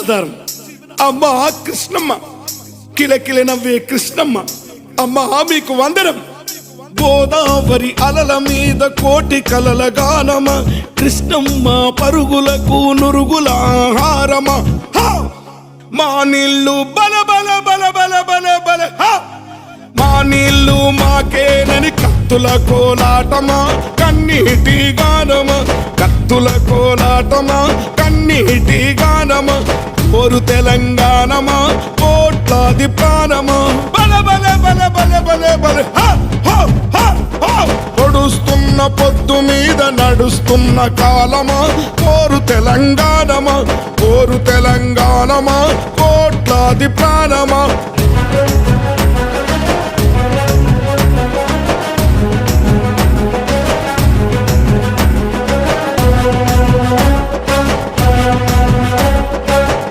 జీవనాధారం అమ్మ కృష్ణమ్మ, కిలకిల నవ్వే కృష్ణమ్మ, అమ్మ మీకు వందనం. గోదావరి అలల మీద కోటి కలల గానమ, కృష్ణమ్మ పరుగులకు నురుగుల ఆహారమ. మా నీళ్ళు బల బల బల బల బల బల, మా నీళ్ళు మాకేనని కత్తుల కోలాటమా కన్నీటి గానమా, కత్తుల కోలాటమా కన్నీటి గానమా. కోరు తెలంగాణమా కోట్లాది ప్రాణమా, బల బల బల బల బల బల. పొడుస్తున్న పొద్దు మీద నడుస్తున్న కాలమా, కోరు తెలంగాణమా, కోరు తెలంగాణమా కోట్లాది ప్రాణమా.